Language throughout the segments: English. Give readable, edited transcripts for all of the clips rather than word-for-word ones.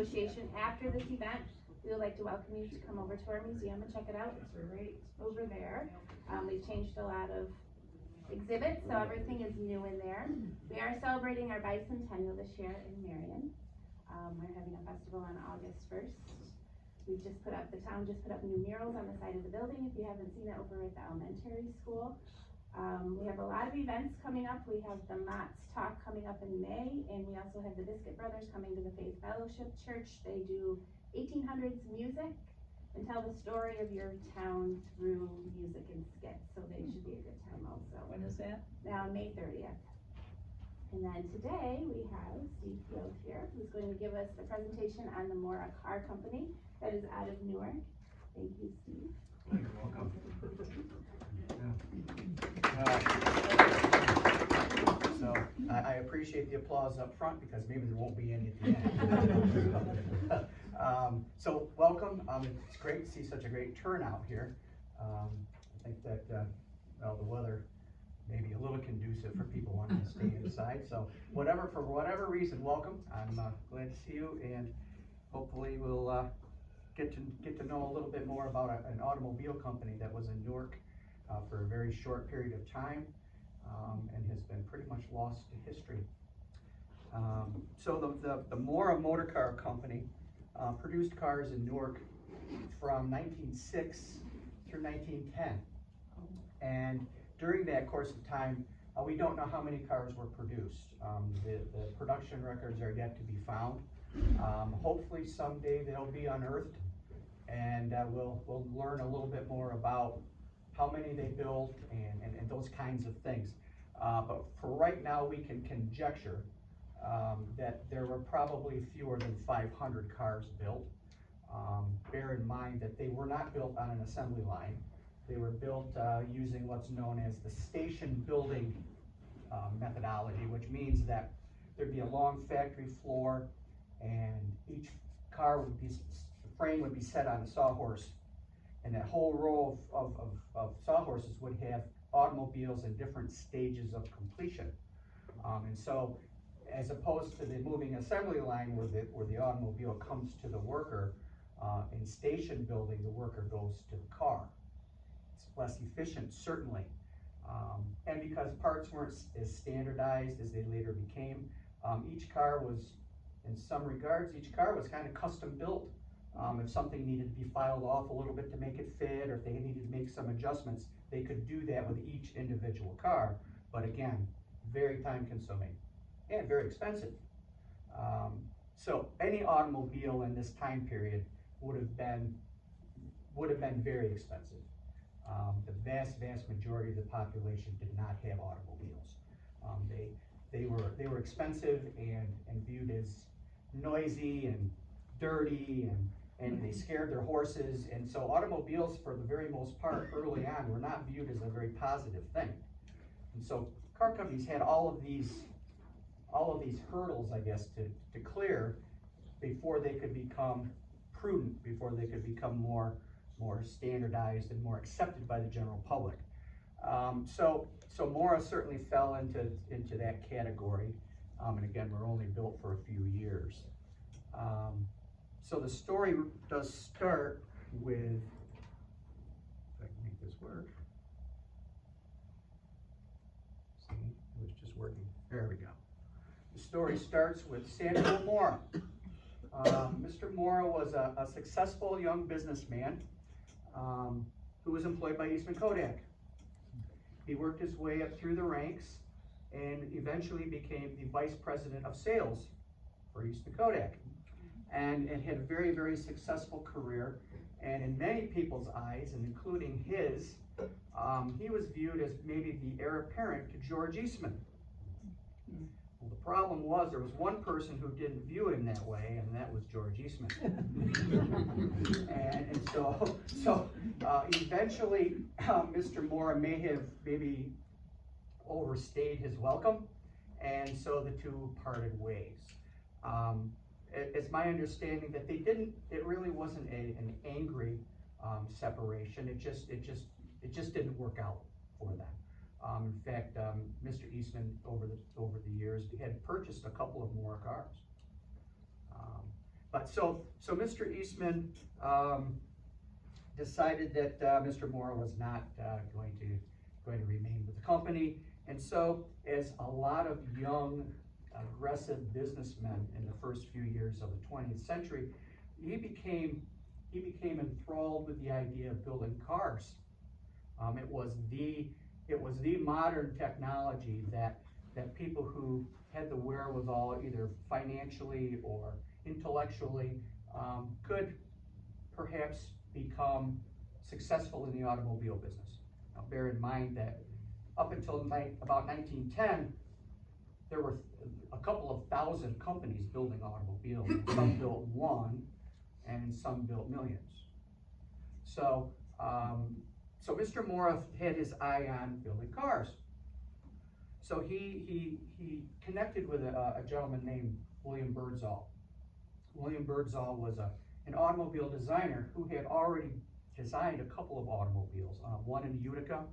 Association. After this event, we would like to welcome you to come over to our museum and check it out. It's right over there. We've changed a lot of exhibits, so everything is new in there. We are celebrating our bicentennial this year in Marion. We're having a festival on August 1st. The town just put up new murals on the side of the building, if you haven't seen it, over at the elementary school. We have a lot of events coming up. We have the Mott's Talk coming up in May, and we also have the Biscuit Brothers coming to the Faith Fellowship Church. They do 1800s music and tell the story of your town through music and skits, so they should be a good time also. When is that? Now, May 30th. And then today we have Steve Field here, who's going to give us the presentation on the Mora Car Company that is out of Newark. Thank you, Steve. You're welcome. So I appreciate the applause up front because maybe there won't be any at the end. So welcome. It's great to see such a great turnout here. I think that well, the weather may be a little conducive for people wanting to stay inside. So for whatever reason, welcome. I'm glad to see you, and hopefully we'll get to know a little bit more about an automobile company that was in Newark for a very short period of time and has been pretty much lost to history. So the Mora Motor Car Company produced cars in Newark from 1906 through 1910. And during that course of time, we don't know how many cars were produced. The production records are yet to be found. Hopefully someday they'll be unearthed, and we'll learn a little bit more about how many they built and those kinds of things. But for right now, we can conjecture that there were probably fewer than 500 cars built. Bear in mind that they were not built on an assembly line. They were built using what's known as the station building methodology, which means that there'd be a long factory floor, and each car would be, the frame would be set on a sawhorse, and that whole row of sawhorses would have automobiles in different stages of completion. And so, as opposed to the moving assembly line where the automobile comes to the worker, in station building, the worker goes to the car. It's less efficient, certainly. And because parts weren't as standardized as they later became, each car was, in some regards, each car was kind of custom built. If something needed to be filed off a little bit to make it fit, or if they needed to make some adjustments, they could do that with each individual car. But again, very time consuming and very expensive. So any automobile in this time period would have been very expensive. The vast majority of the population did not have automobiles. They were expensive and viewed as noisy and dirty, and they scared their horses. And so automobiles, for the very most part, early on, were not viewed as a very positive thing. And so car companies had all of these hurdles, I guess, to clear before they could become prudent, before they could become more standardized and more accepted by the general public. So Mora certainly fell into that category. And again, we're only built for a few years. So the story does start with, if I can make this work. See, it was just working. There we go. The story starts with Samuel Mora. Mr. Mora was a successful young businessman who was employed by Eastman Kodak. He worked his way up through the ranks and eventually became the vice president of sales for Eastman Kodak, and had a very, very successful career. And in many people's eyes, and including his, he was viewed as maybe the heir apparent to George Eastman. Well, the problem was there was one person who didn't view him that way, and that was George Eastman. and so eventually, Mr. Mora may have maybe overstayed his welcome, and so the two parted ways. It's my understanding that it really wasn't an angry separation. It just didn't work out for them. In fact, Mr. Eastman over the years had purchased a couple of more cars. But so Mr. Eastman decided that Mr. Mora was not going to remain with the company, and so as a lot of young, aggressive businessmen in the first few years of the 20th century, he became enthralled with the idea of building cars. It was the modern technology that people who had the wherewithal, either financially or intellectually, could perhaps become successful in the automobile business. Now, bear in mind that up until about 1910, there were a couple of thousand companies building automobiles. Some built one, and some built millions. So, so Mr. Mora had his eye on building cars. So he connected with a gentleman named William Birdsall. William Birdsall was an automobile designer who had already designed a couple of automobiles, one in Utica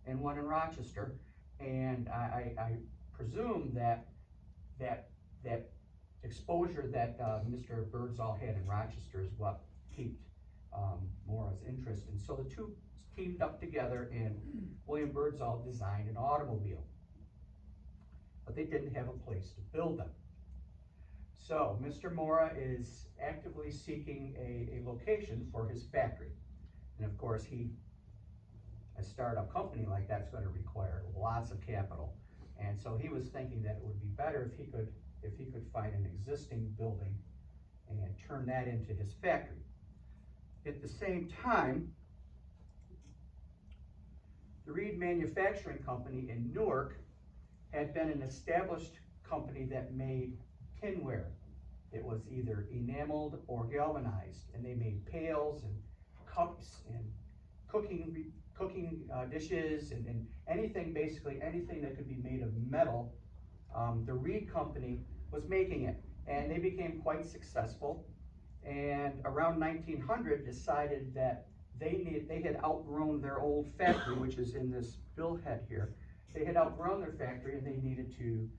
and one in Rochester. And I presume that exposure that Mr. Birdsall had in Rochester is what piqued Mora's interest. And so the two teamed up together, and William Birdsall designed an automobile. But they didn't have a place to build them. So Mr. Mora is actively seeking a location for his factory. And of course, a startup company like that's going to require lots of capital. And so he was thinking that it would be better if he could find an existing building and turn that into his factory. At the same time, the Reed Manufacturing Company in Newark had been an established company that made tinware. It was either enameled or galvanized, and they made pails and cups and cooking dishes and anything, basically anything that could be made of metal. The Reed Company was making it, and they became quite successful. And around 1900, decided that they had outgrown their old factory, which is in this billhead here. They had outgrown their factory, and they needed to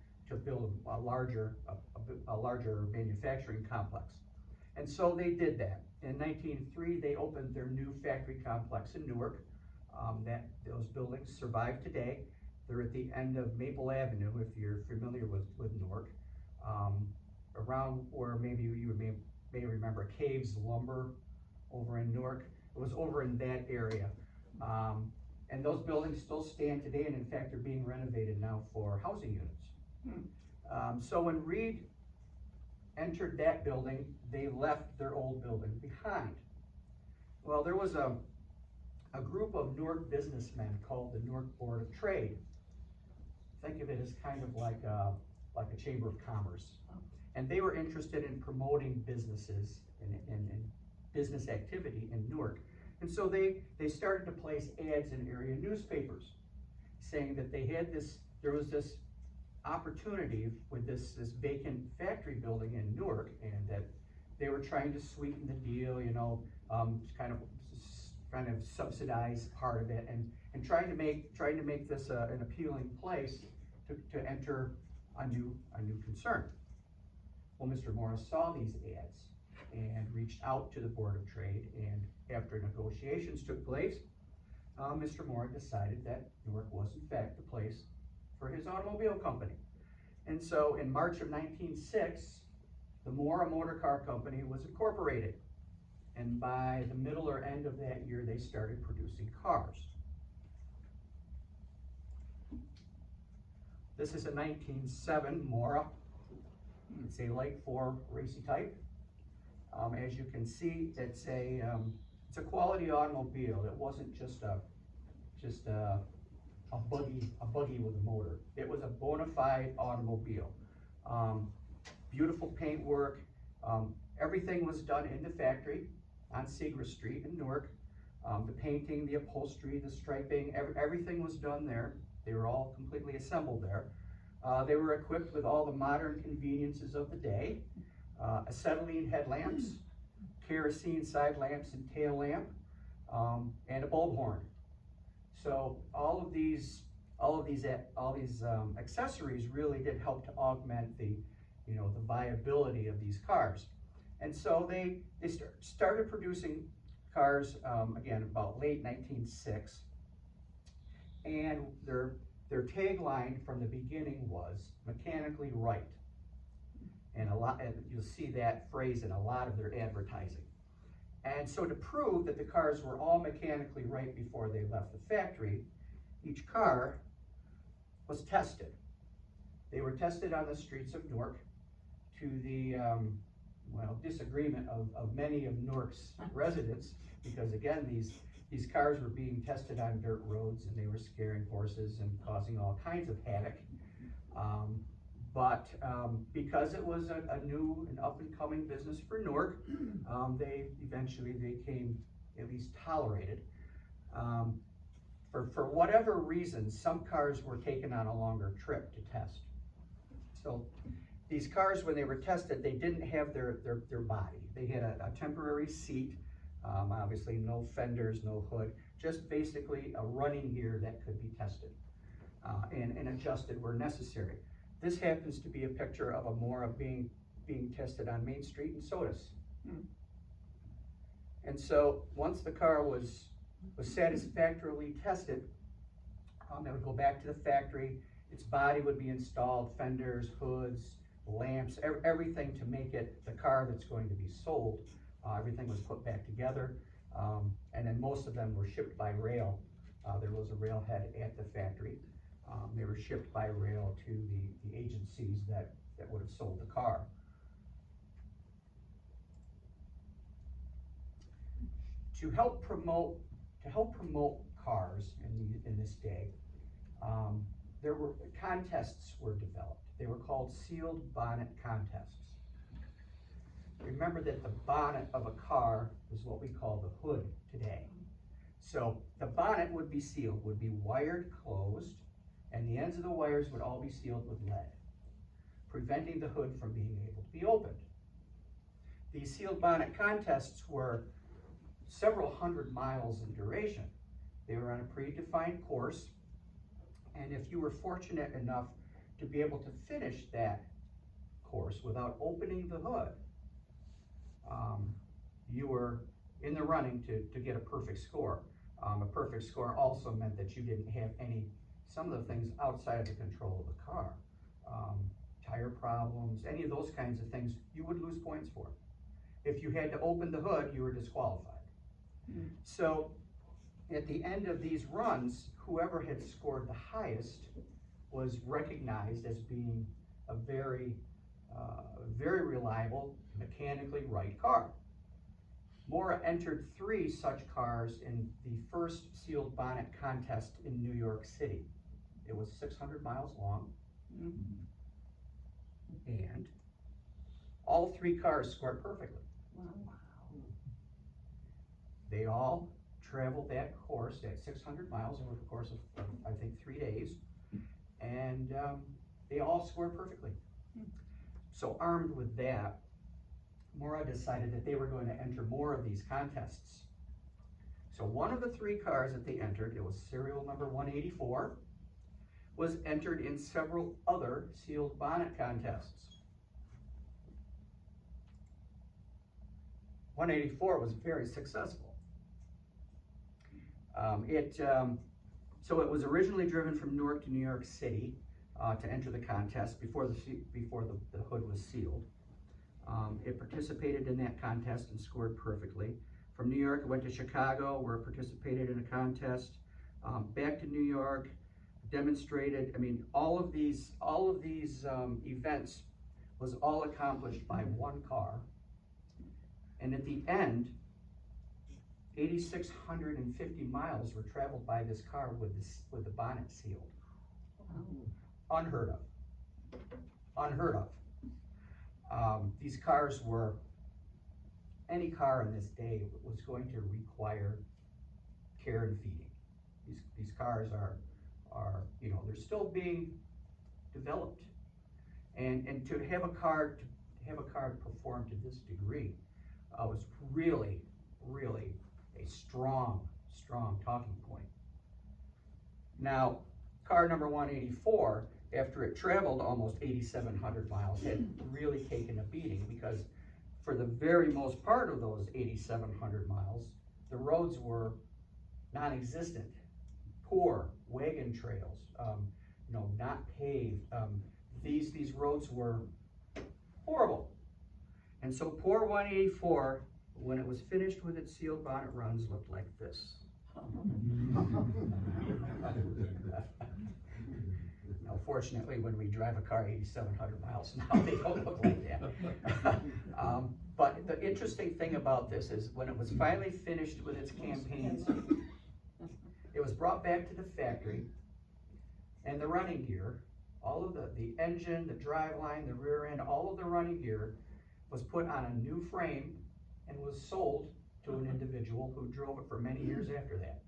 build a larger manufacturing complex. And so they did that. In 1903, they opened their new factory complex in Newark. Those buildings survive today. They're at the end of Maple Avenue, if you're familiar with Newark. Around where maybe you may remember Caves Lumber over in Newark. It was over in that area. And those buildings still stand today, and in fact, they're being renovated now for housing units. So when Reed entered that building, they left their old building behind. Well, there was a group of Newark businessmen called the Newark Board of Trade. Think of it as kind of like a chamber of commerce. And they were interested in promoting businesses and business activity in Newark. And so they started to place ads in area newspapers saying that there was this opportunity with this vacant factory building in Newark, and that they were trying to sweeten the deal, kind of subsidize part of it, and trying to make this an appealing place to enter a new concern. Well, Mr. Mora saw these ads and reached out to the Board of Trade, and after negotiations took place, Mr. Mora decided that Newark was in fact the place for his automobile company. And so in March of 1906, the Mora Motor Car Company was incorporated. And by the middle or end of that year, they started producing cars. This is a 1907 Mora. It's a light 4 racy type. As you can see, it's a quality automobile. It wasn't just a buggy with a motor. It was a bona fide automobile. Beautiful paintwork. Everything was done in the factory on Seagrass Street in Newark. The painting, the upholstery, the striping, everything was done there. They were all completely assembled there. They were equipped with all the modern conveniences of the day. Acetylene headlamps, kerosene side lamps and tail lamp, and a bulb horn. So all of these accessories really did help to augment the viability of these cars. And so they started producing cars, again, about late 1906. And their tagline from the beginning was mechanically right. And you'll see that phrase in a lot of their advertising. And so to prove that the cars were all mechanically right before they left the factory, each car was tested. They were tested on the streets of Newark to the disagreement of many of Newark's residents, because again, these cars were being tested on dirt roads and they were scaring horses and causing all kinds of havoc. But because it was a new and up and coming business for Newark, they eventually became at least tolerated. For whatever reason, some cars were taken on a longer trip to test. So these cars, when they were tested, they didn't have their body. They had a temporary seat, obviously no fenders, no hood, just basically a running gear that could be tested and adjusted where necessary. This happens to be a picture of a Mora being tested on Main Street in Sodus. And so once the car was satisfactorily tested, it would go back to the factory. Its body would be installed, fenders, hoods, lamps, everything to make it the car that's going to be sold. Everything was put back together, and then most of them were shipped by rail. There was a railhead at the factory. They were shipped by rail to the agencies that would have sold the car. To help promote cars in this day, there were contests were developed. They were called sealed bonnet contests. Remember that the bonnet of a car is what we call the hood today. So the bonnet would be sealed, would be wired closed, and the ends of the wires would all be sealed with lead, preventing the hood from being able to be opened. These sealed bonnet contests were several hundred miles in duration. They were on a predefined course, and if you were fortunate enough to be able to finish that course without opening the hood, you were in the running to get a perfect score. A perfect score also meant that you didn't have some of the things outside of the control of the car. Tire problems, any of those kinds of things, you would lose points for. If you had to open the hood, you were disqualified. So at the end of these runs, whoever had scored the highest was recognized as being a very reliable, mechanically right car. Mora entered 3 such cars in the first sealed bonnet contest in New York City. It was 600 miles long, and all 3 cars scored perfectly. Wow. They all traveled that course at 600 miles over the course of I think 3 days, and they all scored perfectly. So armed with that, Mora decided that they were going to enter more of these contests. So one of the 3 cars that they entered, it was serial number 184, was entered in several other sealed bonnet contests. 184 was very successful. So it was originally driven from Newark to New York City to enter the contest before the hood was sealed. It participated in that contest and scored perfectly. From New York, it went to Chicago, where it participated in a contest. Back to New York, demonstrated. I mean, all of these events was all accomplished by one car. And at the end, 8,650 miles were traveled by this car with the bonnet sealed. Unheard of. Unheard of. These cars were, any car in this day was going to require care and feeding. These cars are they're still being developed, and to have a car perform to this degree was really a strong talking point. Now, car number 184, after it traveled almost 8,700 miles, had really taken a beating, because for the very most part of those 8,700 miles, the roads were non-existent, poor wagon trails, not paved. These roads were horrible. And so poor 184, when it was finished with its sealed bonnet runs, looked like this. Now, fortunately, when we drive a car 8,700 miles now, they don't look like that. But the interesting thing about this is when it was finally finished with its campaigns, it was brought back to the factory, and the running gear, all of the engine, the driveline, the rear end, all of the running gear was put on a new frame and was sold to an individual who drove it for many years after that.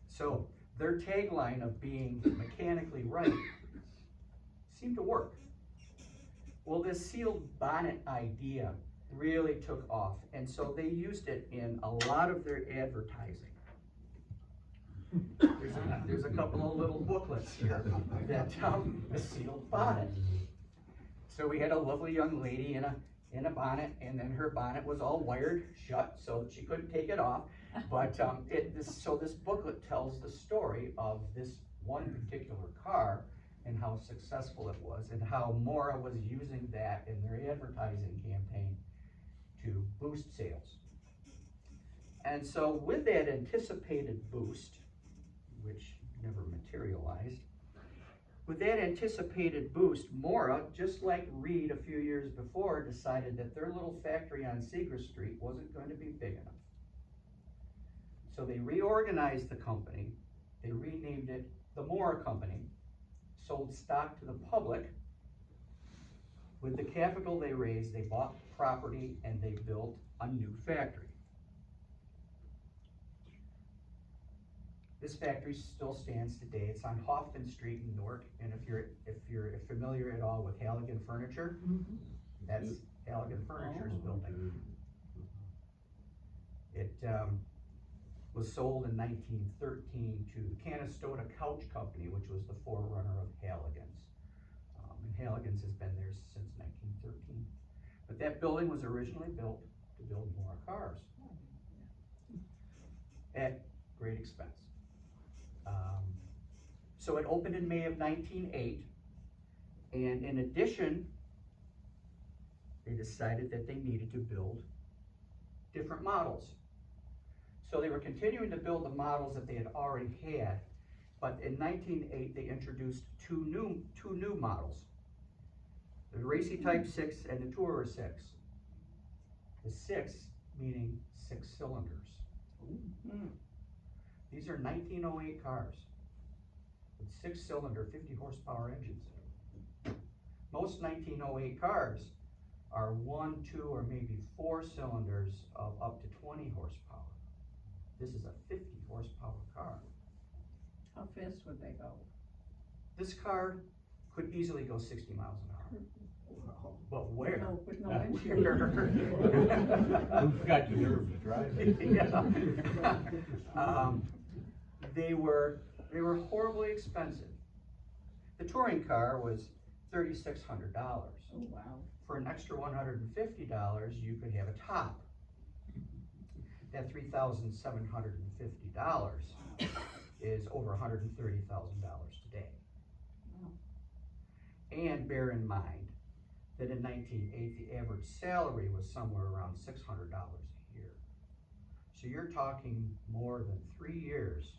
So their tagline of being mechanically right seemed to work. Well, this sealed bonnet idea really took off, and so they used it in a lot of their advertising. There's a couple of little booklets here that the sealed bonnet. So we had a lovely young lady in a bonnet, and then her bonnet was all wired shut so she couldn't take it off. But so this booklet tells the story of this one particular car and how successful it was, and how Mora was using that in their advertising campaign to boost sales. And so with that anticipated boost, which never materialized, with that anticipated boost, Mora, just like Reed a few years before, decided that their little factory on Seeger Street wasn't going to be big enough. So they reorganized the company, they renamed it the Mora Company, sold stock to the public. With the capital they raised, they bought property and they built a new factory. This factory still stands today. It's on Hoffman Street in Newark, and if you're familiar at all with Halligan Furniture, that's Halligan Furniture's building. It was sold in 1913 to the Canastota Couch Company, which was the forerunner of Halligan's. And Halligan's has been there since 1913. But that building was originally built to build more cars at great expense. So it opened in May of 1908, and in addition, they decided that they needed to build different models. So they were continuing to build the models that they had already had, but in 1908 they introduced two new models, the Racy Type 6 and the Tourer 6. The 6 meaning 6 cylinders. These are 1908 cars with 6-cylinder, 50 horsepower engines. Most 1908 cars are 1, 2, or maybe 4 cylinders of up to 20 horsepower. This is a 50 horsepower car. How fast would they go? This car could easily go 60 miles an hour. But where? With no engine. Who's got the nerve to drive it? Yeah. They were horribly expensive. The touring car was $3,600. Oh, wow. For an extra $150, you could have a top. That $3,750 is over $130,000 today. Wow. And bear in mind that in 1908, the average salary was somewhere around $600 a year. So you're talking more than 3 years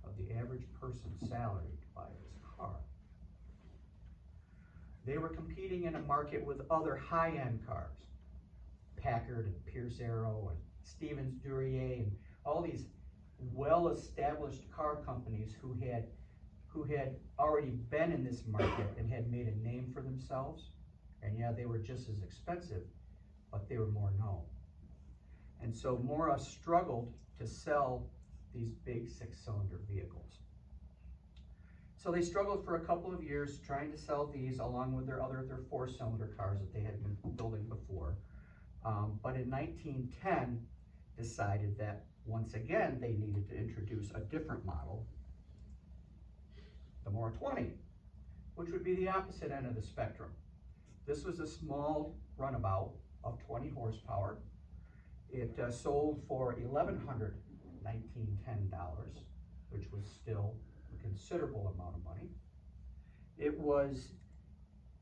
of the average person's salary to buy this car. They were competing in a market with other high-end cars, Packard and Pierce Arrow and Stevens Duryea, and all these well-established car companies who had already been in this market and had made a name for themselves. And yeah, they were just as expensive, but they were more known. And so Mora struggled to sell these big 6-cylinder vehicles. So they struggled for a couple of years trying to sell these along with their 4-cylinder cars that they had been building before. But in 1910, decided that once again they needed to introduce a different model, the Mora 20, which would be the opposite end of the spectrum. This was a small runabout of 20 horsepower. It sold for $1,110, which was still a considerable amount of money. It was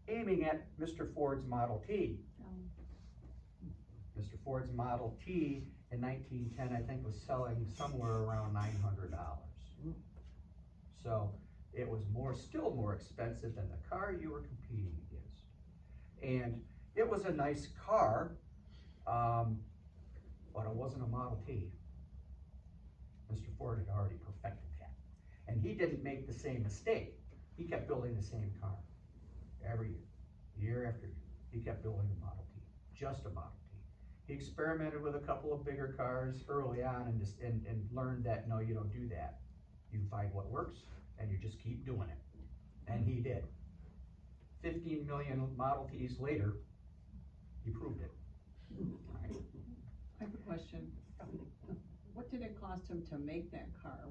aiming at Mr. Ford's Model T. Mr. Ford's Model T in 1910, I think, was selling somewhere around $900. So it was still more expensive than the car you were competing against. And it was a nice car, but it wasn't a Model T. Mr. Ford had already perfected that. And he didn't make the same mistake. He kept building the same car every year after year. He kept building a Model T, just a Model T. He experimented with a couple of bigger cars early on and learned that, no, you don't do that. You find what works and you just keep doing it. And he did. 15 million Model Ts later, he proved it. Right. I have a question. What did it cost him to make that car?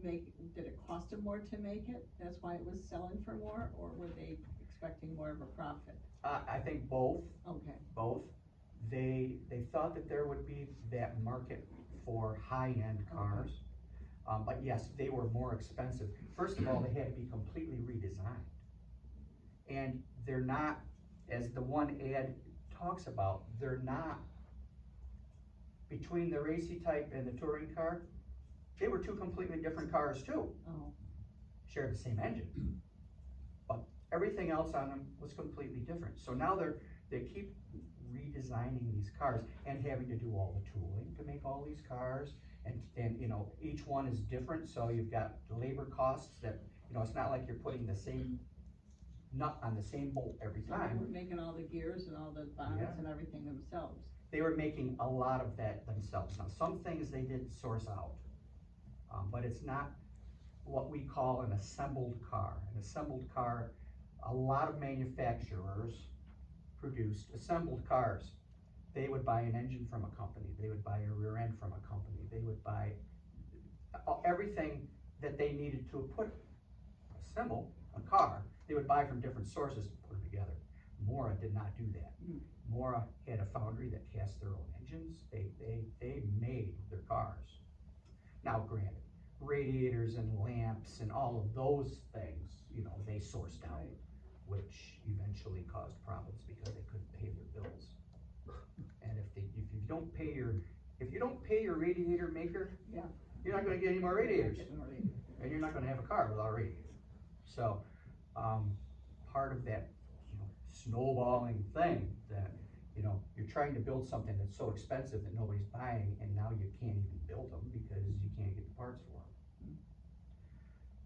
Did it cost him more to make it? That's why it was selling for more, or were they expecting more of a profit? I think both. Okay. Both. They thought that there would be that market for high-end cars. But yes, they were more expensive. First of all, they had to be completely redesigned. And they're not, as the one ad talks about, they're not, between the racy type and the touring car, they were two completely different cars too. Oh. Shared the same engine. But everything else on them was completely different. So now they keep redesigning these cars and having to do all the tooling to make all these cars. And you know, each one is different, so you've got labor costs that, you know, it's not like you're putting the same nut on the same bolt every So time. they were making all the gears and all the bonnets and everything themselves. They were making a lot of that themselves. Now, some things they did source out, but it's not what we call an assembled car. An assembled car, a lot of manufacturers produced assembled cars. They would buy an engine from a company. They would buy a rear end from a company. They would buy everything that they needed to assemble a car. They would buy from different sources to put them together. Mora did not do that. Mora had a foundry that cast their own engines. They made their cars. Now, granted, radiators and lamps and all of those things, you know, they sourced out, which eventually caused problems because they couldn't pay their bills. And if you don't pay your radiator maker, you're not going to get any more radiators, and you're not going to have a car without a radiator. So, part of that, you know, snowballing thing that, you know, you're trying to build something that's so expensive that nobody's buying, and now you can't even build them because you can't get the parts for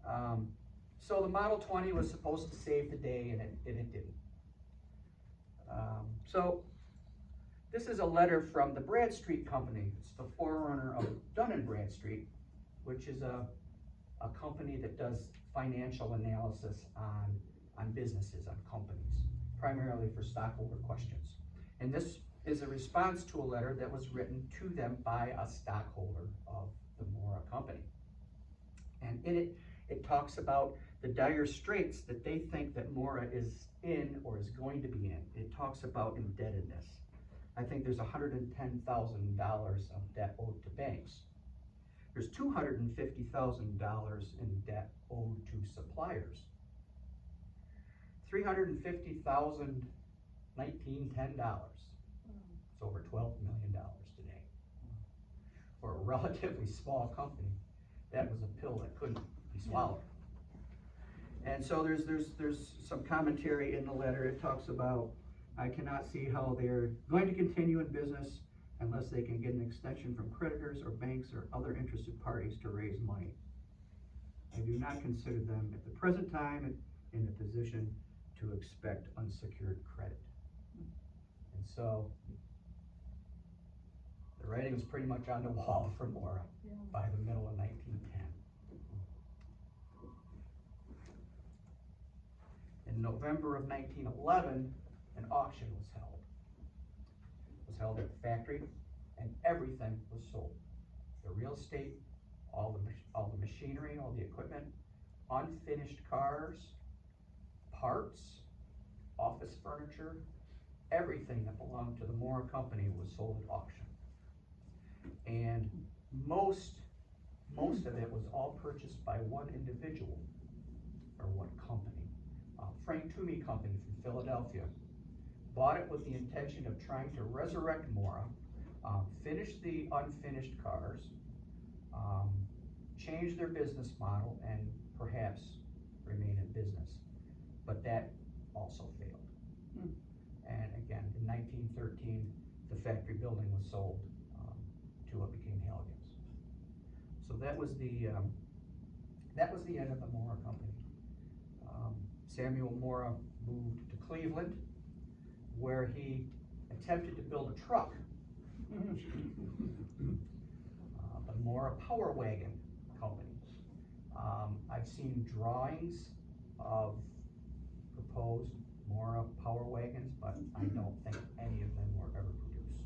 them. So the Model 20 was supposed to save the day, and it didn't. So this is a letter from the Bradstreet Company. It's the forerunner of Dun & Bradstreet, which is a company that does financial analysis on businesses, on companies, primarily for stockholder questions. And this is a response to a letter that was written to them by a stockholder of the Mora company. And in it talks about the dire straits that they think that Mora is in or is going to be in. It talks about indebtedness. I think there's $110,000 of debt owed to banks. There's $250,000 in debt owed to suppliers. $350,000, $1910. It's over $12 million today. For a relatively small company, that was a pill that couldn't be swallowed. And so there's some commentary in the letter. It talks about, I cannot see how they're going to continue in business unless they can get an extension from creditors or banks or other interested parties to raise money. I do not consider them at the present time in a position to expect unsecured credit. And so the writing was pretty much on the wall for Mora by the middle of 1910. In November of 1911, an auction was held. It was held at the factory, and everything was sold. The real estate, all the machinery, all the equipment, unfinished cars, parts, office furniture, everything that belonged to the Mora company was sold at auction. And most of it was all purchased by one individual or one company. Frank Toomey Company from Philadelphia bought it with the intention of trying to resurrect Mora, finish the unfinished cars, change their business model, and perhaps remain in business. But that also failed. And again, in 1913, the factory building was sold to what became Halligan's. So that was the end of the Mora company. Samuel Mora moved to Cleveland, where he attempted to build a truck, the Mora Power Wagon Company. I've seen drawings of proposed Mora Power Wagons, but I don't think any of them were ever produced.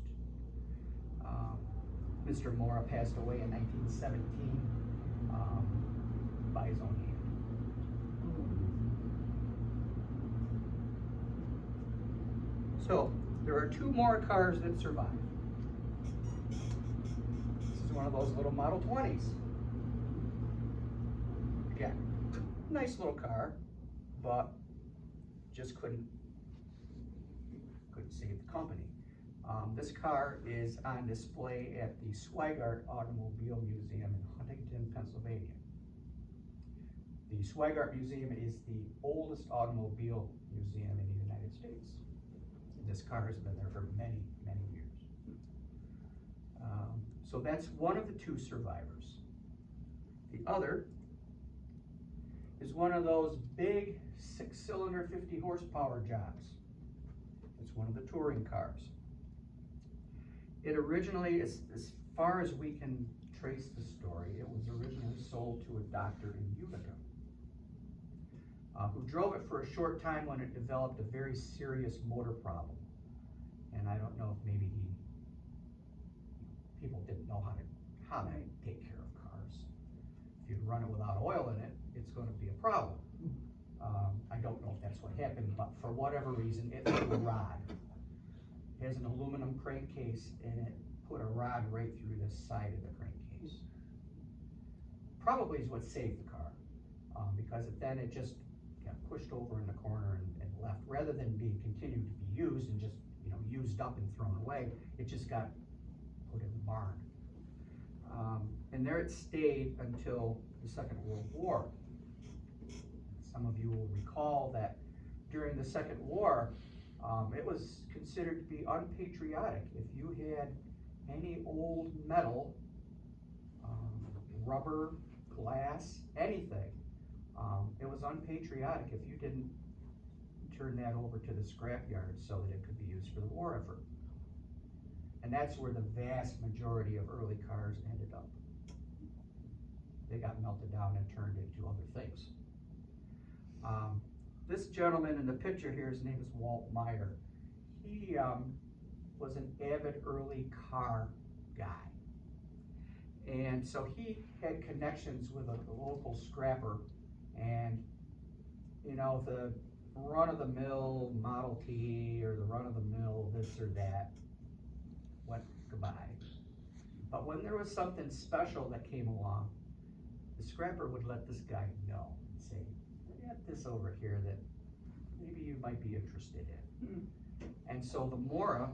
Mr. Mora passed away in 1917 by his own hand. So, there are two Mora cars that survive. This is one of those little Model 20s. Again, nice little car, but just couldn't save the company. This car is on display at the Swigart Automobile Museum in Huntington, Pennsylvania. The Swigart Museum is the oldest automobile museum in the United States. This car has been there for many, many years. So that's one of the two survivors. The other is one of those big 6-cylinder 50 horsepower jobs. It's one of the touring cars. It originally, as far as we can trace the story, it was originally sold to a doctor in Utica, who drove it for a short time when it developed a very serious motor problem. And I don't know if maybe people didn't know how to take care of cars. If you run it without oil in it, it's going to be a problem. I don't know if that's what happened, but for whatever reason, it threw a rod. It has an aluminum crankcase, and it put a rod right through the side of the crankcase. Probably is what saved the car, because then it just got pushed over in the corner and left. Rather than continued to be used and just used up and thrown away, it just got put in the barn. And there it stayed until the Second World War. Some of you will recall that during the Second War, it was considered to be unpatriotic if you had any old metal, rubber, glass, anything. It was unpatriotic if you didn't turn that over to the scrapyard so that it could be used for the war effort. And that's where the vast majority of early cars ended up. They got melted down and turned into other things. This gentleman in the picture here, his name is Walt Meyer. He was an avid early car guy. And so he had connections with a local scrapper, and the run-of-the-mill Model T or the run-of-the-mill this or that went goodbye. But when there was something special that came along, the scrapper would let this guy know and say, I got this over here that maybe you might be interested in. And so the Mora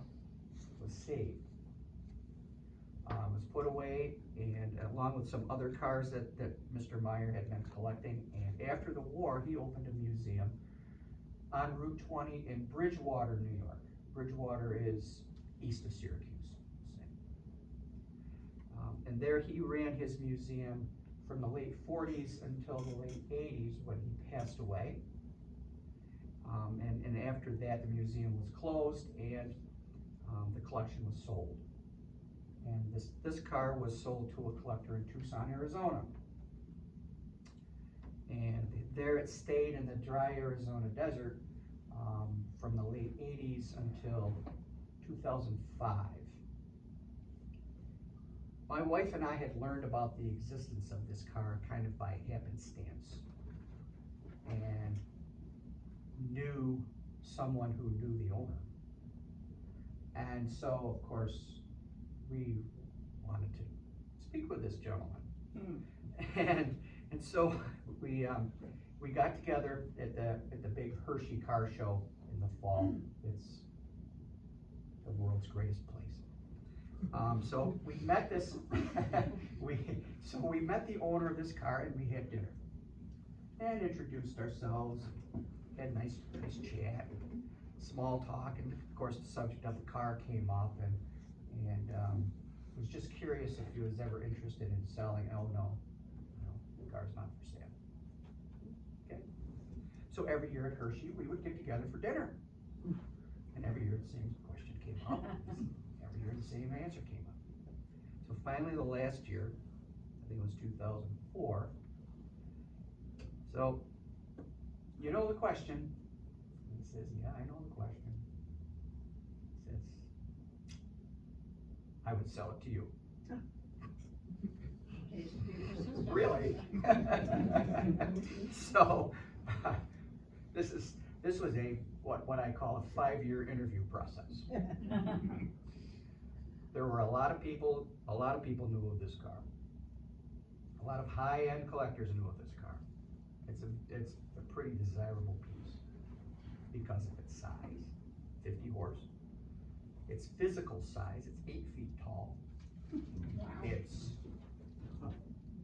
was saved. Was put away, and along with some other cars that Mr. Meyer had been collecting. And after the war, he opened a museum on Route 20 in Bridgewater, New York. Bridgewater is east of Syracuse. And there he ran his museum from the late 40s until the late 80s when he passed away. And after that, the museum was closed and the collection was sold. And this car was sold to a collector in Tucson, Arizona. And there it stayed in the dry Arizona desert from the late 80s until 2005. My wife and I had learned about the existence of this car kind of by happenstance, and knew someone who knew the owner. And so, of course, we wanted to speak with this gentleman. And so we got together at the big Hershey car show in the fall. It's the world's greatest place. So we met we met the owner of this car, and we had dinner and introduced ourselves, had a nice chat, small talk, and of course the subject of the car came up, and was just curious if he was ever interested in selling. Oh no, the car's not for sale. Okay. So every year at Hershey we would get together for dinner, and every year the same question came up. Every year the same answer came up. So finally the last year, I think it was 2004. So, you know the question. He says, yeah, I know the question. He says, I would sell it to you. Really? So, this was what I call a 5-year interview process. There were a lot of people knew of this car. A lot of high-end collectors knew of this car. It's a pretty desirable piece because of its size, 50 horse. Its physical size, it's 8 feet tall. Wow. It's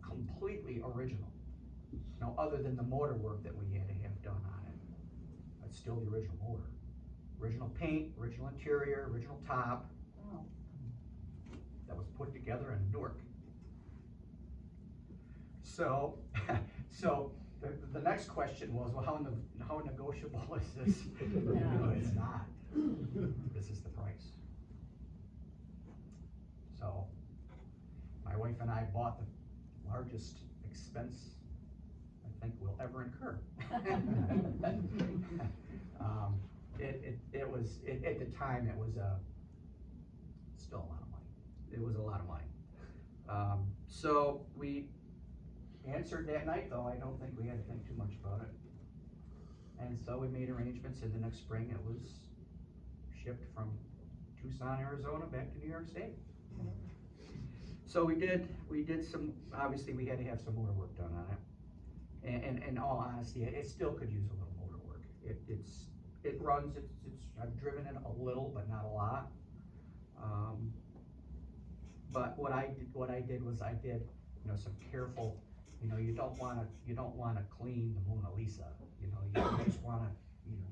completely original. Now, other than the motor work that we had to have done on it, it's still the original motor. Original paint, original interior, original top. Wow. That was put together in Newark. So, the next question was, well, how negotiable is this? No, it's not. This is the price. So, my wife and I bought the largest expense I think we'll ever incur. It was at the time it was still a lot of money. It was a lot of money. So we answered that night, though. I don't think we had to think too much about it. And so we made arrangements, and the next spring it was shipped from Tucson, Arizona back to New York State. So we did some, obviously we had to have some motor work done on it. And in all honesty, it still could use a little motor work. It runs, I've driven it a little, but not a lot. But what I did was I did some careful, you don't want to clean the Mona Lisa, you just want to,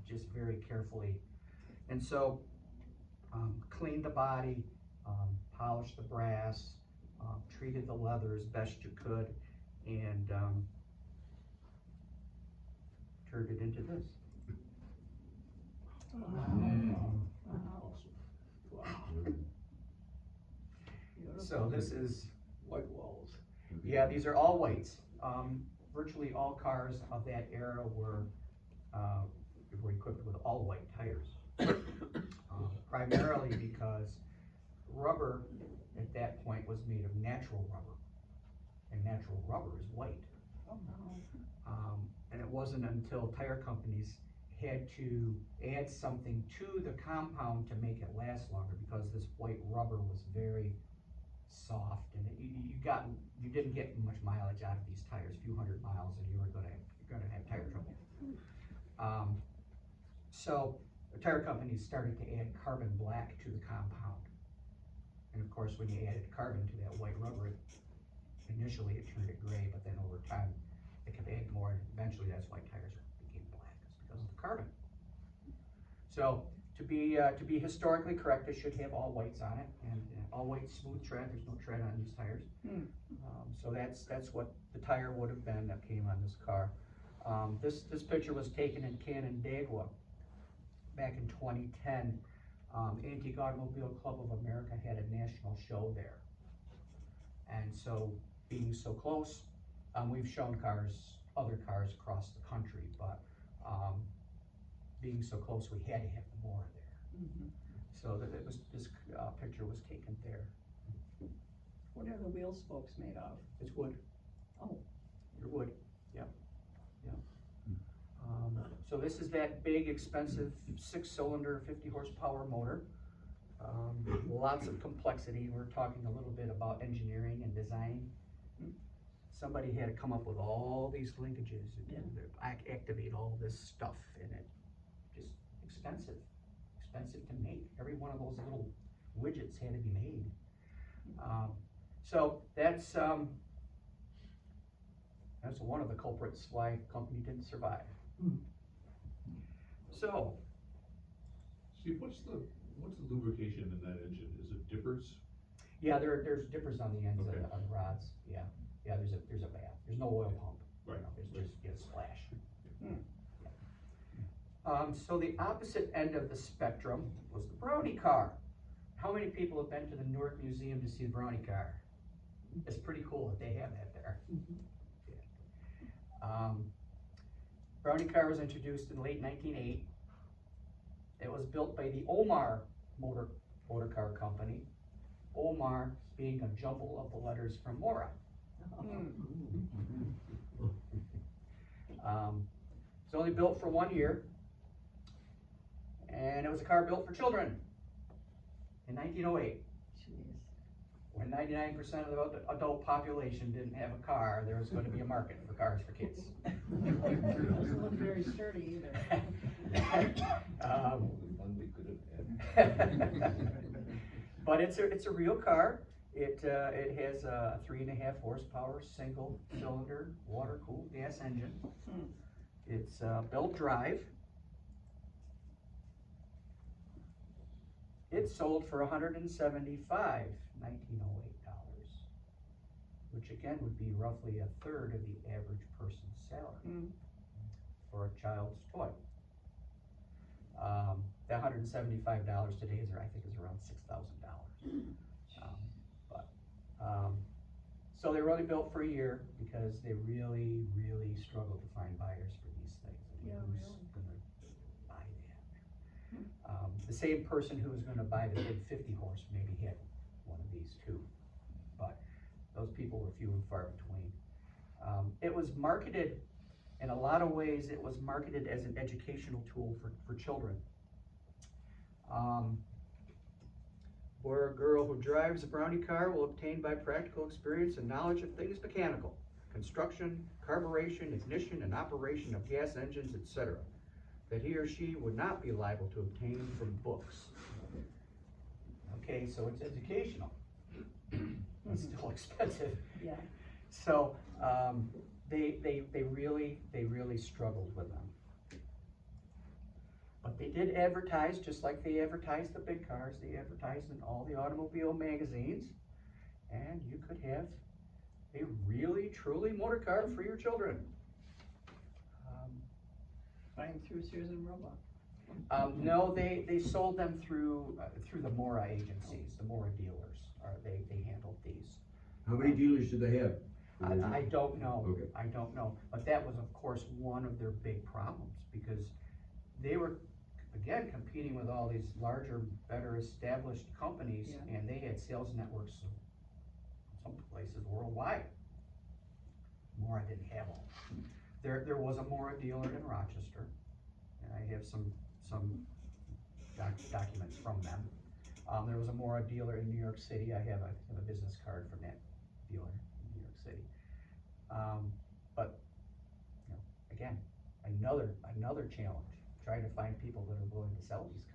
just very carefully. And so, cleaned the body, polished the brass, treated the leather as best you could, and turned it into this. So this is White walls. Yeah, these are all whites. Virtually all cars of that era were equipped with all white tires. Primarily because rubber at that point was made of natural rubber, and natural rubber is white. Oh, no. And it wasn't until tire companies had to add something to the compound to make it last longer, because this white rubber was very soft, and you didn't get much mileage out of these tires, a few hundred miles, and you're gonna have tire trouble. So the tire companies started to add carbon black to the compound, and of course when you added carbon to that white rubber, initially it turned it gray, but then over time they kept adding more, and eventually that's why tires became black, is because of the carbon. So to be historically correct, it should have all whites on it, and all white smooth tread. There's no tread on these tires. So that's what the tire would have been that came on this car. This picture was taken in Canandaigua back in 2010. Antique Automobile Club of America had a national show there, and so being so close, we've shown other cars across the country, but being so close, we had to have the Mora there. Mm-hmm. So this picture was taken there. What are the wheel spokes made of? It's wood. Oh. They're wood. Yeah. Yeah. So this is that big, expensive 6-cylinder, 50 horsepower motor. Lots of complexity. We're talking a little bit about engineering and design. Somebody had to come up with all these linkages and activate all this stuff, and it just expensive to make. Every one of those little widgets had to be made. So that's one of the culprits why the company didn't survive. So, Steve, what's the lubrication in that engine? Is it dippers? yeah, there's dippers on the ends Okay. of the rods. Yeah, there's a bath. There's no oil pump. Right. It's just splash. So the opposite end of the spectrum was the Brownie car. How many people have been to the Newark Museum to see the Brownie car? It's pretty cool that they have that there. Brownie car was introduced in late 1908. It was built by the Omar motor car company. Omar being a jumble of the letters from Mora. It's only built for 1 year, and it was a car built for children in 1908. When 99% of the adult population didn't have a car, there was going to be a market for cars for kids. Doesn't look very sturdy either. But it's a real car. It has a 3.5 horsepower single cylinder water cooled gas engine. It's belt drive. It sold for $175 1908 dollars, which again would be roughly a third of the average person's salary for a child's toy. The $175 today I think is around $6,000. So they were only built for a year because they really struggled to find buyers for these things. I mean, who's gonna buy that? The same person who was gonna buy the big 50 horse maybe had one of these too, but those people were few and far between. It was marketed, in a lot of ways, it was marketed as an educational tool for children. Or a girl who drives a Brownie car will obtain by practical experience and knowledge of things mechanical, construction, carburation, ignition, and operation of gas engines, etc., that he or she would not be liable to obtain from books. Okay, so it's educational. It's still expensive. Yeah. So they really struggled with them. But they did advertise, just like they advertised the big cars. They advertised in all the automobile magazines, and you could have a really, truly motor car for your children. Buying through Sears and Roebuck. No, they sold them through the Mora agencies, the Mora dealers. They handled these. How many dealers did they have? I don't know. Okay. I don't know. But that was, of course, one of their big problems, because they were, again, competing with all these larger, better established companies, and they had sales networks in some places worldwide. Mora didn't have all. There was a Mora dealer in Rochester, and I have some documents from them. There was a Mora dealer in New York City. I have a business card from that dealer in New York City. But you know, again, another challenge, trying to find people that are willing to sell these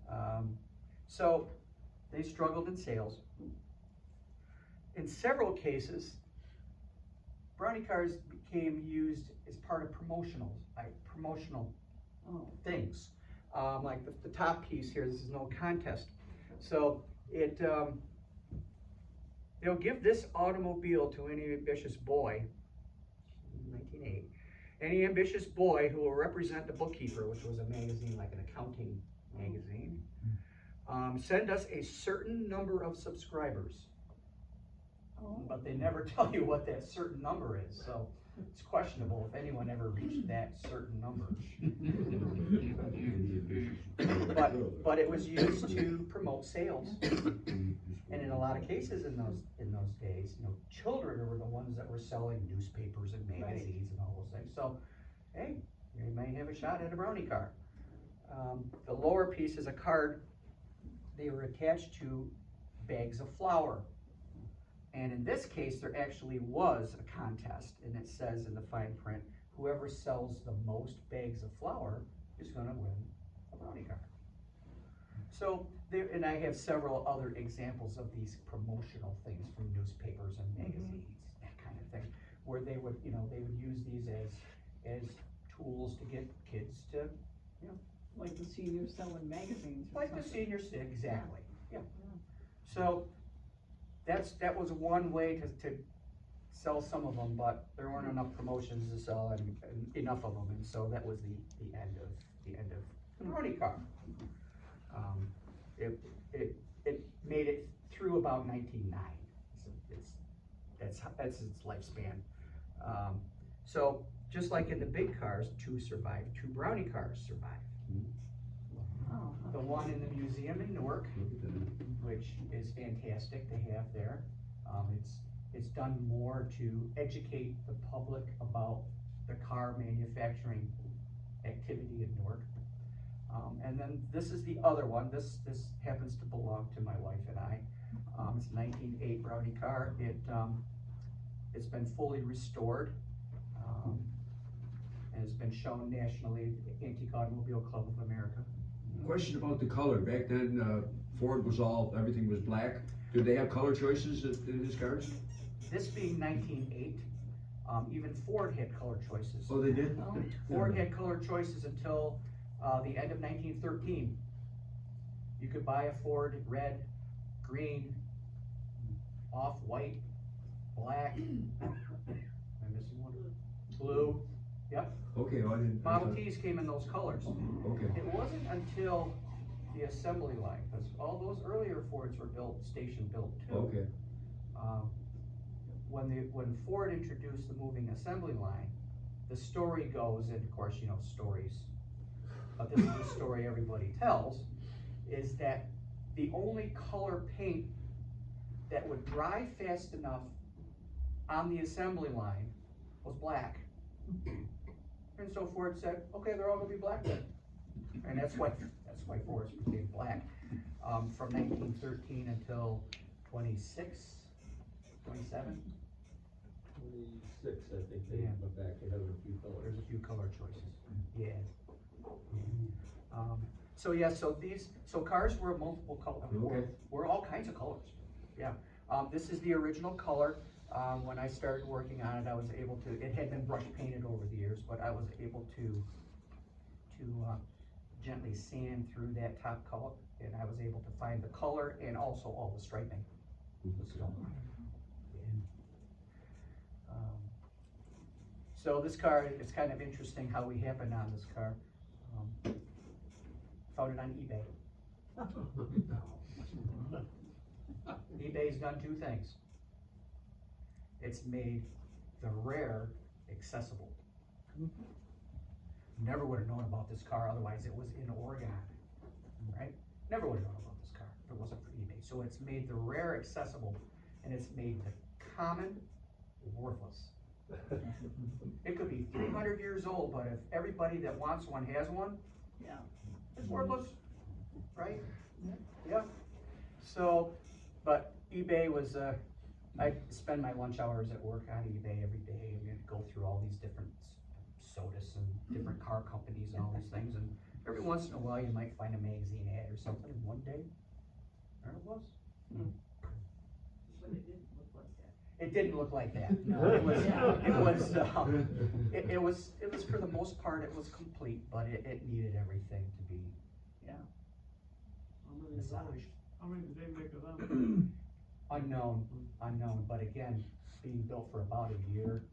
cars. So they struggled in sales. In several cases, Brownie cars became used as part of promotional things. Like the top piece here, this is no contest. So they'll give this automobile to any ambitious boy, 1908, any ambitious boy who will represent the bookkeeper, which was a magazine, like an accounting magazine. Send us a certain number of subscribers. But they never tell you what that certain number is, so it's questionable if anyone ever reached that certain number. But it was used to promote sales. And in a lot of cases in those days, you know, children were the ones that were selling newspapers and magazines and all those things. So, hey, you may have a shot at a brownie car. The lower piece is a card. They were attached to bags of flour. And in this case, there actually was a contest, and it says in the fine print, whoever sells the most bags of flour is gonna win a brownie car. So there, and I have several other examples of these promotional things from newspapers and magazines, that kind of thing, where they would, you know, they would use these as tools to get kids to, you know, Like the seniors selling magazines or like the something. senior stick, exactly, yeah. So that was one way to sell some of them, but there weren't enough promotions to sell and enough of them, and so that was the end of the brownie car. It made it through about 1909. That's its lifespan. So just like in the big cars, 2 survived, 2 brownie cars survived. Oh, The one in the museum in Newark, which is fantastic to have there. It's done more to educate the public about the car manufacturing activity in Newark. And then this is the other one. This happens to belong to my wife and I. It's a 1908 brownie car. It's been fully restored. And it's been shown nationally at the Antique Automobile Club of America. Question about the color. Back then, Ford was everything was black. Did they have color choices in these cars? This being 1908, even Ford had color choices. Oh, they did? Oh. Ford had color choices until the end of 1913. You could buy a Ford red, green, off-white, black, am I missing one? Blue, yep. Okay, I didn't. Model Ts came in those colors. Okay. It wasn't until the assembly line, because all those earlier Fords were built, station built too. Okay. When Ford introduced the moving assembly line, the story goes, and of course, you know, stories, but this is the story everybody tells, is that the only color paint that would dry fast enough on the assembly line was black. And so Ford said, okay, they're all gonna be black then. And that's why Fords became black. From 1913 until 26, 27. 26, I think they Yeah. went back to having a few colors. There's a few color choices. Yeah. So yeah, so cars were multiple colors, Okay. were all kinds of colors. Yeah. This is the original color. When I started working on it, I was able to, it had been brush painted over the years, but I was able to gently sand through that top color, and I was able to find the color and also all the striping. So this car, it's kind of interesting how we happened on this car. Found it on eBay. eBay's done 2 things. It's made the rare accessible. Never would have known about this car, otherwise it was in Oregon, right? Never would have known about this car if it wasn't for eBay. So it's made the rare accessible, and it's made the common worthless. It could be 300 years old, but if everybody that wants one has one, Yeah. it's worthless, right? Yeah. So, but eBay was, I spend my lunch hours at work on eBay every day, and I'd go through all these different sodas and different car companies and all these things, and every once in a while you might find a magazine ad or something, and one day, there it was. But it didn't look like that. It didn't look like that, no, it was for the most part, it was complete, but it needed everything to be massaged. How many did they make of them? Unknown, but again, being built for about a year.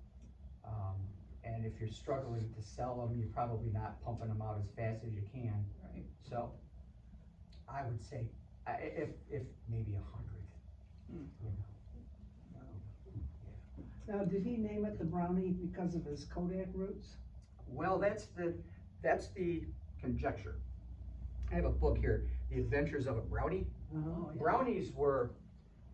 And if you're struggling to sell them, you're probably not pumping them out as fast as you can. Right. So, I would say, if maybe 100, you know. Now, did he name it the Brownie because of his Kodak roots? Well, that's the conjecture. I have a book here, The Adventures of a Brownie. Oh, yeah. Brownies were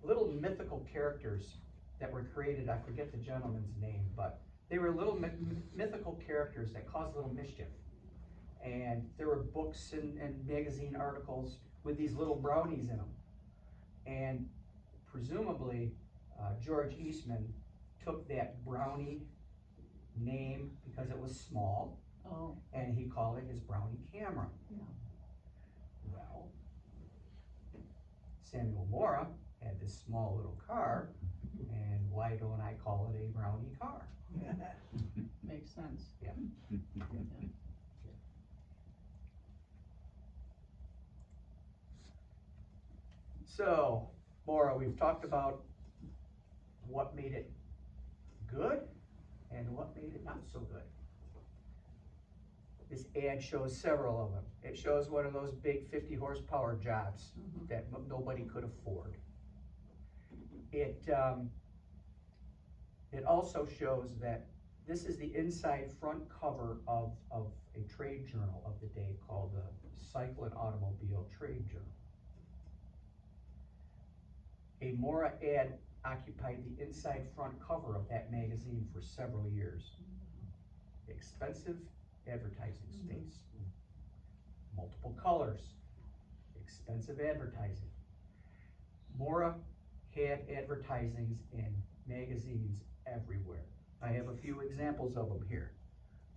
little mythical characters that were created. I forget the gentleman's name, but they were little mythical characters that caused little mischief. And there were books and magazine articles with these little brownies in them. And presumably, George Eastman took that brownie name because it was small, Oh, and he called it his brownie camera. yeah. Well, Samuel Mora had this small little car, and why don't I call it a brownie car? Makes sense. Yeah. So, Mora, we've talked about what made it good and what made it not so good. This ad shows several of them. It shows one of those big 50 horsepower jobs that nobody could afford. It also shows that this is the inside front cover of a trade journal of the day called the Cycle and Automobile Trade Journal. A Mora ad occupied the inside front cover of that magazine for several years. Expensive advertising space. Multiple colors. Expensive advertising. Mora had advertisings in magazines everywhere. I have a few examples of them here.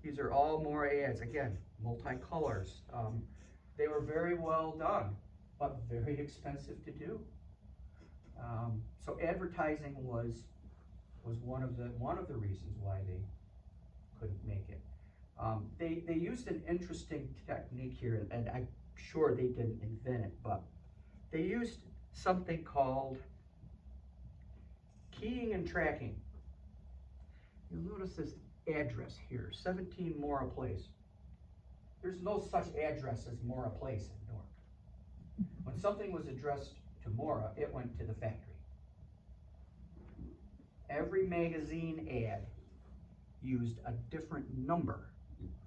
These are all Mora ads, again, multicolors. They were very well done, but very expensive to do. So advertising was one of the reasons why they couldn't make it. They used an interesting technique here, and I'm sure they didn't invent it, but they used something called keying and tracking. You'll notice this address here, 17 Mora Place. There's no such address as Mora Place in Newark. When something was addressed to Mora, it went to the factory. Every magazine ad used a different number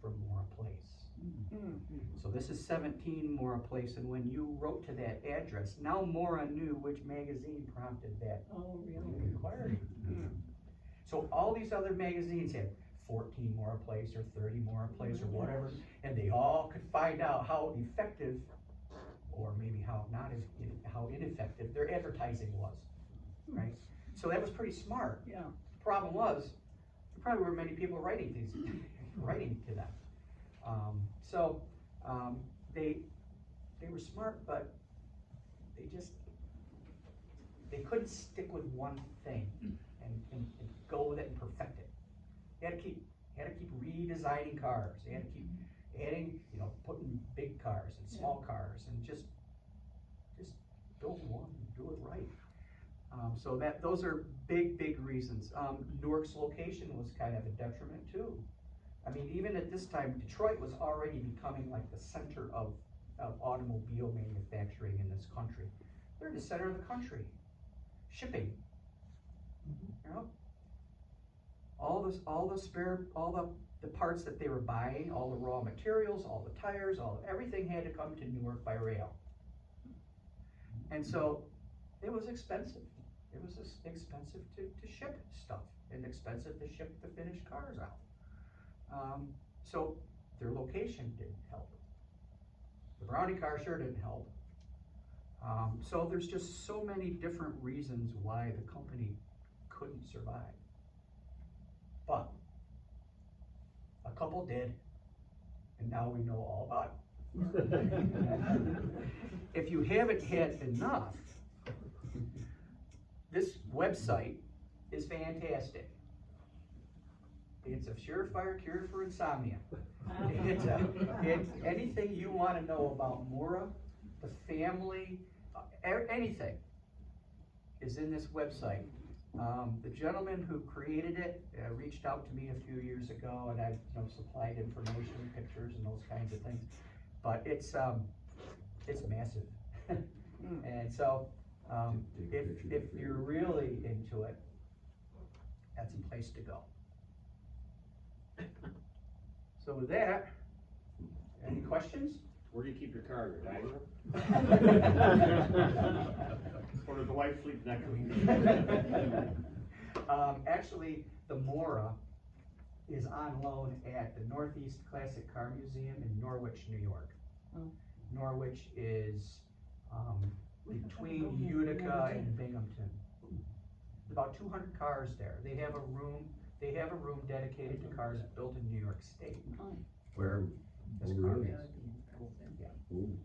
for Mora Place. So this is 17 Mora Place, and when you wrote to that address, now Mora knew which magazine prompted that Oh, really? inquiry. So all these other magazines had 14 Mora Place or 30 Mora Place or whatever, and they all could find out how effective, or maybe how ineffective their advertising was, right? So that was pretty smart. Yeah. Problem was, there probably weren't many people writing to them. They were smart, but they couldn't stick with one thing and go with it and perfect it. They had to keep redesigning cars. They had to keep adding, putting big cars and small cars, and just build one and do it right. So those are big reasons. Newark's location was kind of a detriment too. I mean, even at this time, Detroit was already becoming like the center of automobile manufacturing in this country. They're in the center of the country. Shipping, all the parts that they were buying, all the raw materials, all the tires, everything had to come to Newark by rail. And so it was expensive. It was expensive to ship stuff and expensive to ship the finished cars out. So their location didn't help. The brownie car sure didn't help. So there's just so many different reasons why the company couldn't survive. But a couple did, and now we know all about it. If you haven't had enough, this website is fantastic. It's a surefire cure for insomnia. It's anything you want to know about Mora, the family, anything is in this website. The gentleman who created it reached out to me a few years ago, and I've supplied information, pictures, and those kinds of things. But it's massive, and so if you're really into it, that's a place to go. So with that, any questions? Where do you keep your car, your dining room? Or does the wife sleep next to me? Actually, the Mora is on loan at the Northeast Classic Car Museum in Norwich, New York. Oh. Norwich is, between Utica and Binghamton. About 200 cars there. They have a room dedicated to cars built in New York State. Where this car is. Ooh.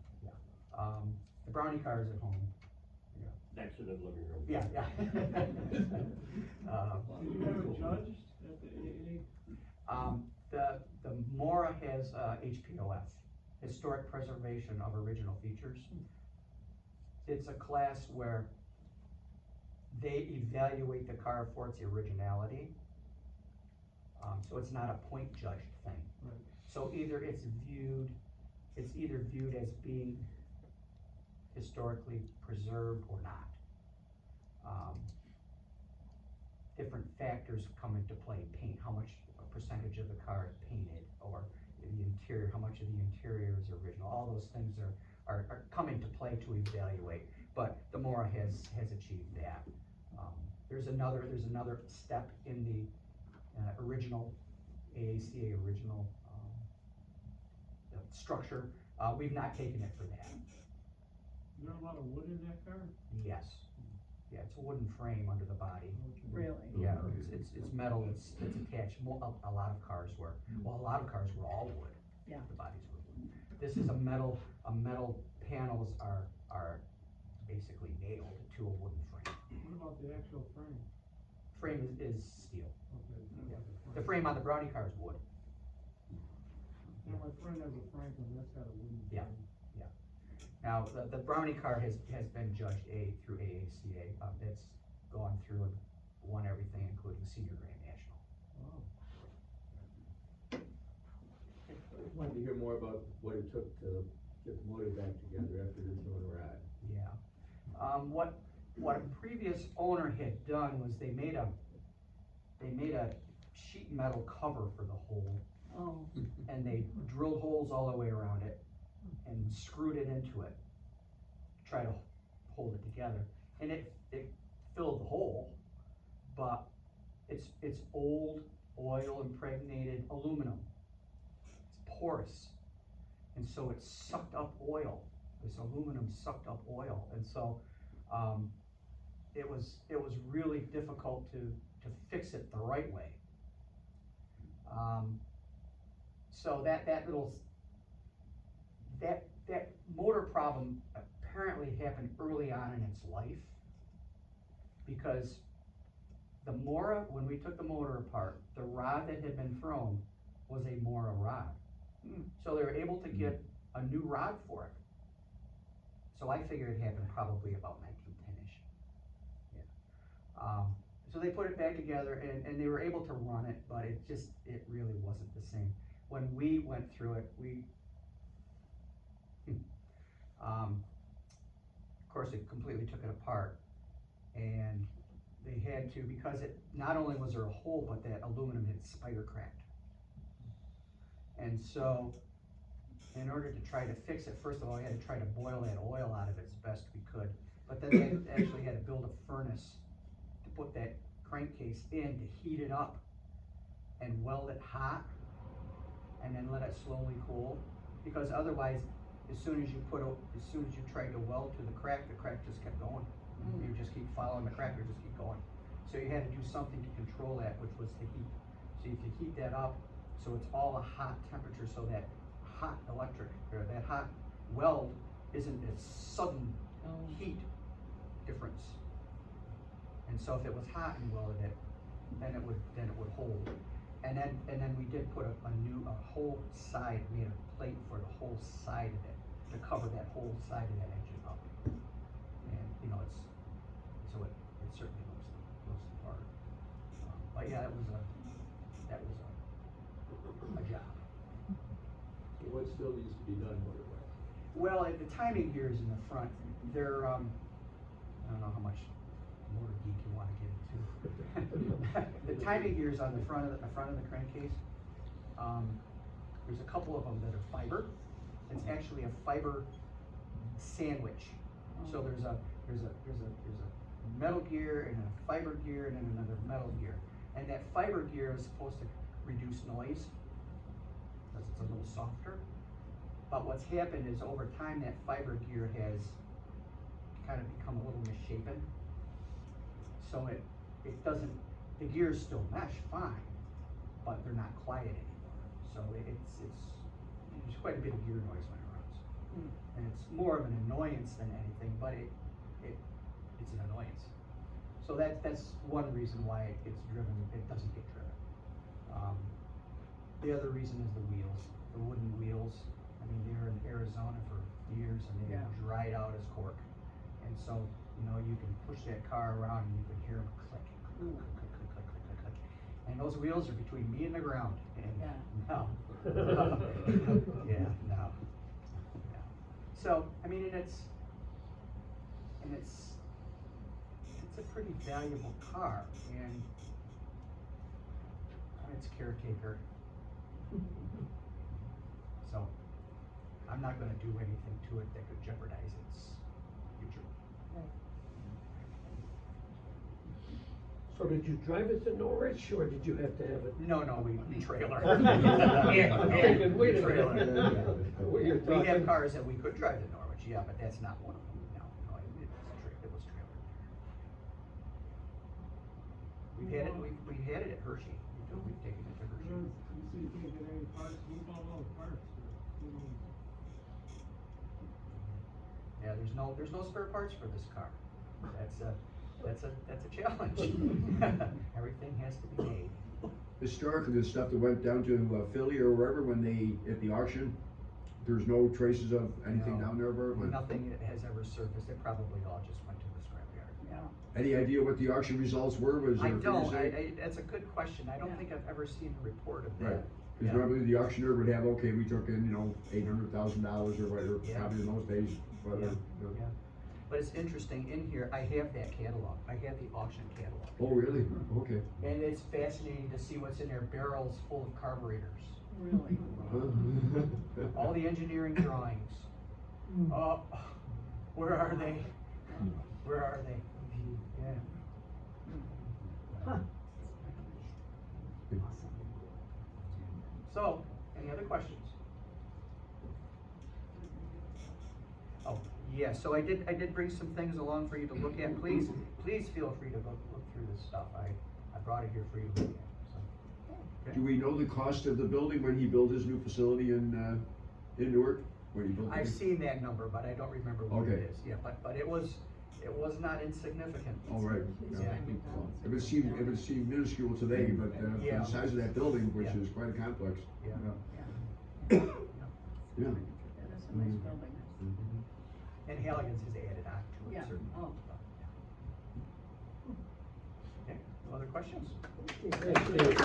The Brownie car is at home. Next to the living room. Yeah. Did you have a judge at the AA? The Mora has, HPOF, Historic Preservation of Original Features. It's a class where they evaluate the car for its originality. So it's not a point judged thing. Right. So either it's either viewed as being historically preserved or not. Different factors come into play: paint, how much a percentage of the car is painted, or the interior, how much of the interior is original. All those things are come into play to evaluate. But the Mora has achieved that. There's another step in the original AACA original structure. We've not taken it for that. Is there a lot of wood in that car? Yes. Yeah, it's a wooden frame under the body. Really? Yeah, it's metal, it's attached. A lot of cars were. Well, a lot of cars were all wood. Yeah. The bodies were wood. This is a metal panels are basically nailed to a wooden frame. What about the actual frame? Frame is steel. Okay. Yeah. The frame on the Brownie car is wood. Yeah, my friend has a Franklin, that's got a wooden Yeah. frame. Now, the Brownie car has been judged through AACA. It's gone through and won everything, including Senior Grand National. Oh. I wanted to hear more about what it took to get the motor back together after this one ride. Yeah. What a previous owner had done was they made a sheet metal cover for the hole, Oh. and they drilled holes all the way around it and screwed it into it to try to hold it together. And it filled the hole, but it's old oil impregnated aluminum. It's porous, and so it sucked up oil. This aluminum sucked up oil, and so it was really difficult to fix it the right way. So that motor problem apparently happened early on in its life, because the Mora, when we took the motor apart, the rod that had been thrown was a Mora rod. So they were able to get a new rod for it. So I figured it happened probably about 1910-ish. Yeah. So they put it back together, and they were able to run it, but it really wasn't the same. When we went through it, of course, it completely took it apart, and they had to, because it, not only was there a hole, but that aluminum had spider cracked. And so, in order to try to fix it, first of all, we had to try to boil that oil out of it as best we could, but then they actually had to build a furnace to put that crankcase in, to heat it up and weld it hot, and then let it slowly cool, because otherwise, as soon as you tried to weld to the crack just kept going. You just keep following the crack, it just keep going. So you had to do something to control that, which was the heat. So if you heat that up, so it's all a hot temperature, so that hot electric, or that hot weld isn't a sudden heat difference. And so if it was hot and welded it, then it would hold. And then we did put a whole side, made a plate for the whole side of it, to cover that whole side of that engine up. And it certainly looks the part. But yeah, that was a job. So what still needs to be done motor-wise? Well, the timing gears in the front, they're I don't know how much motor geek you want to get into. The timing gears on the front of the crankcase, there's a couple of them that are fiber. It's actually a fiber sandwich. So there's a metal gear and a fiber gear and then another metal gear. And that fiber gear is supposed to reduce noise, because it's a little softer. But what's happened is over time that fiber gear has kind of become a little misshapen. So it doesn't, the gears still mesh fine, but they're not quiet anymore. So there's quite a bit of gear noise when it runs. And it's more of an annoyance than anything, but it's an annoyance. So that's one reason why it gets driven, it doesn't get driven. The other reason is the wheels, the wooden wheels. I mean, they were in Arizona for years and they dried out as cork. And so, you know, you can push that car around and you can hear them click, click, click, click, click, click, click, click, click. And those wheels are between me and the ground. And no. Yeah, no. So, I mean, it's a pretty valuable car, and I'm its caretaker. So, I'm not gonna do anything to it that could jeopardize its future. So did you drive it to Norwich, or did you have to have it? No, we trailer. Thinking, wait a Trailer. minute. What you're We have talking- cars that we could drive to Norwich, yeah, but that's not one of them, no, it was trailer. We've had it at Hershey, we've taken it to Hershey. You see, you can't get any parts, who bought all the parts? Yeah, there's no spare parts for this car. That's a challenge. Everything has to be made. Historically, the stuff that went down to Philly or wherever when at the auction, there's no traces of anything No, down there, Bert? Nothing has ever surfaced. It probably all just went to the scrapyard. Yeah. Any idea what the auction results were? Was I there a don't. figure say? That's a good question. I don't think I've ever seen a report of Right, that. because normally the auctioneer would have, okay, we took in, $800,000 or whatever, Yeah. probably in those days, but, Yeah. But it's interesting, in here, I have that catalog. I have the auction catalog. Oh, really? Okay. And it's fascinating to see what's in there, barrels full of carburetors. Really? All the engineering drawings. Oh, where are they? Where are they? Yeah. Huh. So, any other questions? Oh, yeah, so I did bring some things along for you to look at. Please feel free to look through this stuff. I brought it here for you to look at, so. Okay. Do we know the cost of the building when he built his new facility in Newark? When he built I've it? seen that number, but I don't remember what Okay. it is. Yeah, but it was not insignificant. Oh, right. Yeah. Well, it would seem minuscule today, but for Yeah. the size of that building, which Yeah. is quite a complex. Yeah. Yeah. That is a nice building. And Halligan's has added on to it, Yeah. certainly. Oh. Okay, no other questions? Thank you.